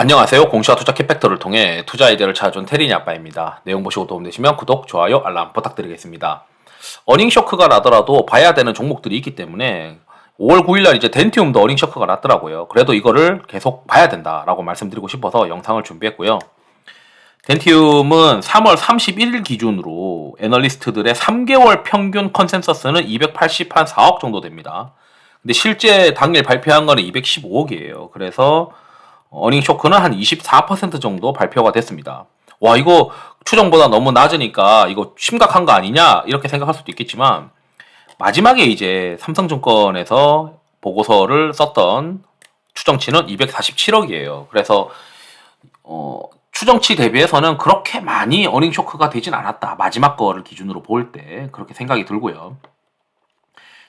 안녕하세요. 공시와 투자 캡팩터를 통해 투자 아이디어를 찾아준 테린이 아빠입니다. 내용 보시고 도움되시면 구독, 좋아요, 알람 부탁드리겠습니다. 어닝 쇼크가 나더라도 봐야 되는 종목들이 있기 때문에 5월 9일날 이제 덴티움도 어닝 쇼크가 났더라고요. 그래도 이거를 계속 봐야 된다라고 말씀드리고 싶어서 영상을 준비했고요. 덴티움은 3월 31일 기준으로 애널리스트들의 3개월 평균 컨센서스는 284억 정도 됩니다. 근데 실제 당일 발표한 거는 215억이에요. 그래서 어닝 쇼크는 한 24% 정도 발표가 됐습니다. 와, 이거 추정보다 너무 낮으니까 이거 심각한 거 아니냐? 이렇게 생각할 수도 있겠지만, 마지막에 이제 삼성증권에서 보고서를 썼던 추정치는 247억이에요. 그래서, 추정치 대비해서는 그렇게 많이 어닝 쇼크가 되진 않았다. 마지막 거를 기준으로 볼 때. 그렇게 생각이 들고요.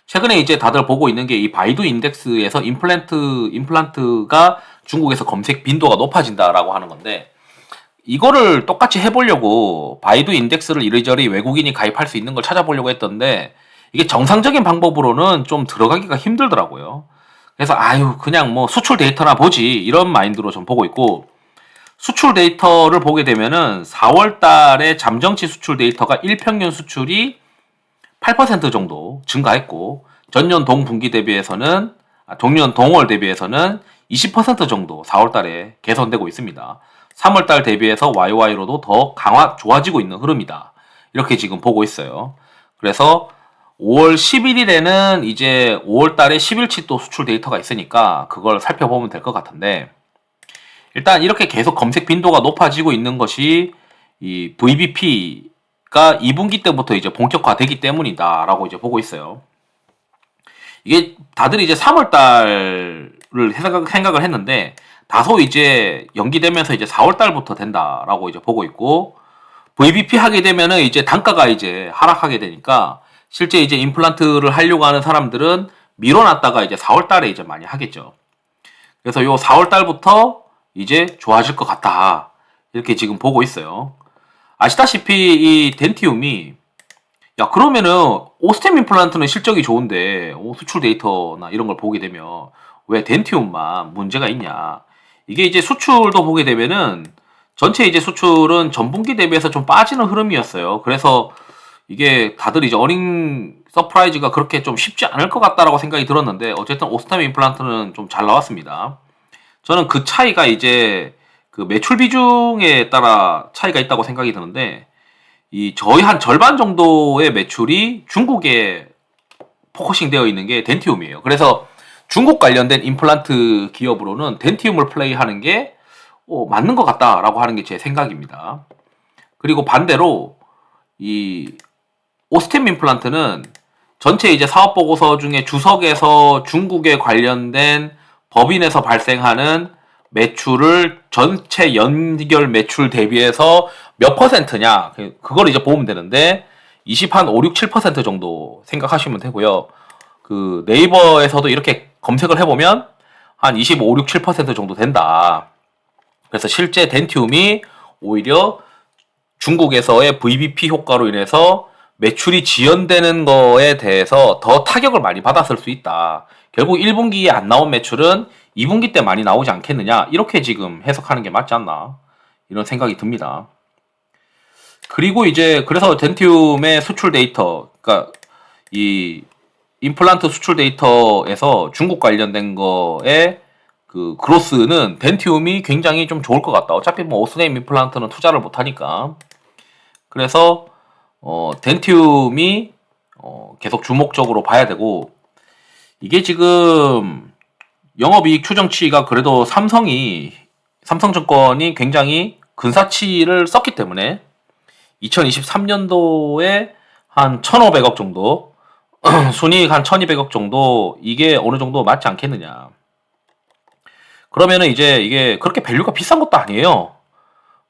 최근에 이제 다들 보고 있는 게 이 바이두 인덱스에서 임플란트가 중국에서 검색 빈도가 높아진다라고 하는 건데, 이거를 똑같이 해보려고 바이두 인덱스를 이리저리 외국인이 가입할 수 있는 걸 찾아보려고 했던데, 이게 정상적인 방법으로는 좀 들어가기가 힘들더라고요. 그래서 아유 그냥 뭐 수출 데이터나 보지 이런 마인드로 좀 보고 있고, 수출 데이터를 보게 되면은 4월 달에 잠정치 수출 데이터가 일평균 수출이 8% 정도 증가했고, 전년 동분기 대비해서는 동년 동월 대비해서는 20% 정도 4월 달에 개선되고 있습니다. 3월 달 대비해서 YY로도 더 좋아지고 있는 흐름이다. 이렇게 지금 보고 있어요. 그래서 5월 11일에는 이제 5월 달에 10일치 또 수출 데이터가 있으니까 그걸 살펴보면 될 것 같은데, 일단 이렇게 계속 검색 빈도가 높아지고 있는 것이 이 VBP가 2분기 때부터 이제 본격화되기 때문이다라고 이제 보고 있어요. 이게 다들 이제 3월 달을 생각을 했는데, 다소 이제 연기되면서 이제 4월 달부터 된다라고 이제 보고 있고, VBP 하게 되면은 이제 단가가 이제 하락하게 되니까 실제 이제 임플란트를 하려고 하는 사람들은 미뤄놨다가 이제 4월 달에 이제 많이 하겠죠. 그래서 요 4월 달부터 이제 좋아질 것 같다. 이렇게 지금 보고 있어요. 아시다시피 이 덴티움이, 야 그러면은 오스템 임플란트는 실적이 좋은데 수출 데이터나 이런 걸 보게 되면 왜 덴티움만 문제가 있냐? 이게 이제 수출도 보게 되면은 전체 이제 수출은 전분기 대비해서 좀 빠지는 흐름이었어요. 그래서 이게 다들 이제 어닝 서프라이즈가 그렇게 좀 쉽지 않을 것 같다라고 생각이 들었는데, 어쨌든 오스템 임플란트는 좀 잘 나왔습니다. 저는 그 차이가 이제 그 매출 비중에 따라 차이가 있다고 생각이 드는데, 이 저희 한 절반 정도의 매출이 중국에 포커싱 되어 있는 게 덴티움이에요. 그래서 중국 관련된 임플란트 기업으로는 덴티움을 플레이하는 게 맞는 것 같다라고 하는 게 제 생각입니다. 그리고 반대로 이 오스템 임플란트는 전체 이제 사업 보고서 중에 주석에서 중국에 관련된 법인에서 발생하는 매출을 전체 연결 매출 대비해서 몇 퍼센트냐, 그걸 이제 보면 되는데 20한 5, 6, 7% 정도 생각하시면 되고요. 그 네이버에서도 이렇게 검색을 해보면 한 25, 6, 7% 정도 된다. 그래서 실제 덴티움이 오히려 중국에서의 VBP 효과로 인해서 매출이 지연되는 거에 대해서 더 타격을 많이 받았을 수 있다. 결국 1분기에 안 나온 매출은 2분기 때 많이 나오지 않겠느냐, 이렇게 지금 해석하는 게 맞지 않나, 이런 생각이 듭니다. 그리고 이제 그래서 덴티움의 수출 데이터, 그러니까 이 임플란트 수출 데이터에서 중국 관련된 거에 그 그로스는 덴티움이 굉장히 좀 좋을 것 같다. 어차피 뭐 오스템 임플란트는 투자를 못 하니까. 그래서 덴티움이 계속 주목적으로 봐야 되고, 이게 지금 영업이익 추정치가 그래도 삼성증권이 굉장히 근사치를 썼기 때문에 2023년도에 한 1,500억 정도, 순이익 한 1,200억 정도, 이게 어느 정도 맞지 않겠느냐. 그러면은 이제 이게 그렇게 밸류가 비싼 것도 아니에요.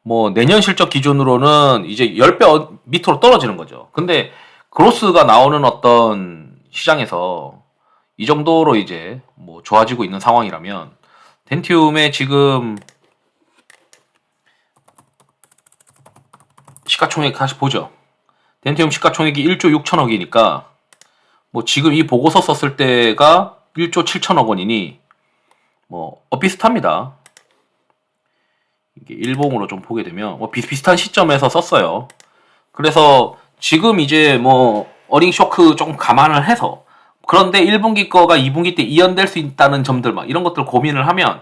뭐 내년 실적 기준으로는 이제 10배 밑으로 떨어지는 거죠. 근데 그로스가 나오는 어떤 시장에서 이 정도로 이제 뭐 좋아지고 있는 상황이라면, 덴티움의 지금 시가총액 다시 보죠. 덴티움 시가총액이 1조 6천억이니까 뭐 지금 이 보고서 썼을 때가 1조 7천억 원이니 뭐 비슷합니다. 이게 일봉으로 좀 보게 되면 뭐 비슷비슷한 시점에서 썼어요. 그래서 지금 이제 뭐 어닝 쇼크 조금 감안을 해서, 그런데 1분기 거가 2분기 때 이연될 수 있다는 점들 막 이런 것들 고민을 하면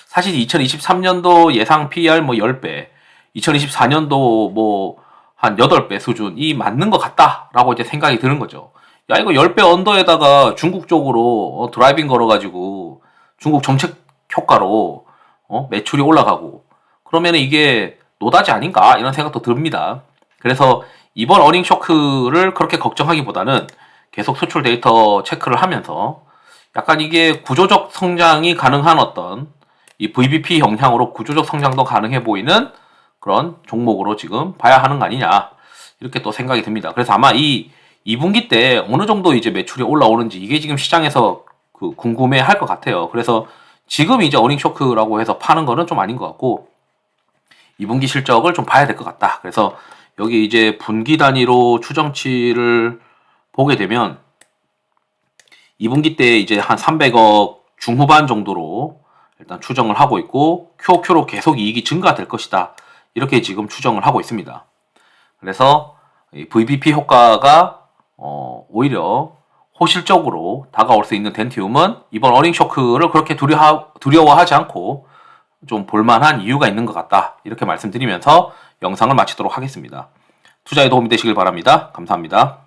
사실 2023년도 예상 PER 뭐 10배, 2024년도 뭐 한 8배 수준이 맞는 것 같다라고 이제 생각이 드는 거죠. 야, 이거 10배 언더에다가 중국 쪽으로 드라이빙 걸어가지고 중국 정책 효과로 매출이 올라가고 그러면 이게 노다지 아닌가 이런 생각도 듭니다. 그래서 이번 어닝 쇼크를 그렇게 걱정하기보다는 계속 수출 데이터 체크를 하면서 약간 이게 구조적 성장이 가능한 어떤 이 VBP 영향으로 구조적 성장도 가능해 보이는 그런 종목으로 지금 봐야 하는 거 아니냐 이렇게 또 생각이 듭니다. 그래서 아마 이 2분기 때 어느 정도 이제 매출이 올라오는지 이게 지금 시장에서 그 궁금해 할 것 같아요. 그래서 지금 이제 어닝 쇼크라고 해서 파는 거는 좀 아닌 것 같고 2분기 실적을 좀 봐야 될 것 같다. 그래서 여기 이제 분기 단위로 추정치를 보게 되면 2분기 때 이제 한 300억 중후반 정도로 일단 추정을 하고 있고 QOQ로 계속 이익이 증가될 것이다. 이렇게 지금 추정을 하고 있습니다. 그래서 VBP 효과가 오히려 호실적으로 다가올 수 있는 덴티움은 이번 어닝 쇼크를 그렇게 두려워하지 않고 좀 볼만한 이유가 있는 것 같다. 이렇게 말씀드리면서 영상을 마치도록 하겠습니다. 투자에 도움이 되시길 바랍니다. 감사합니다.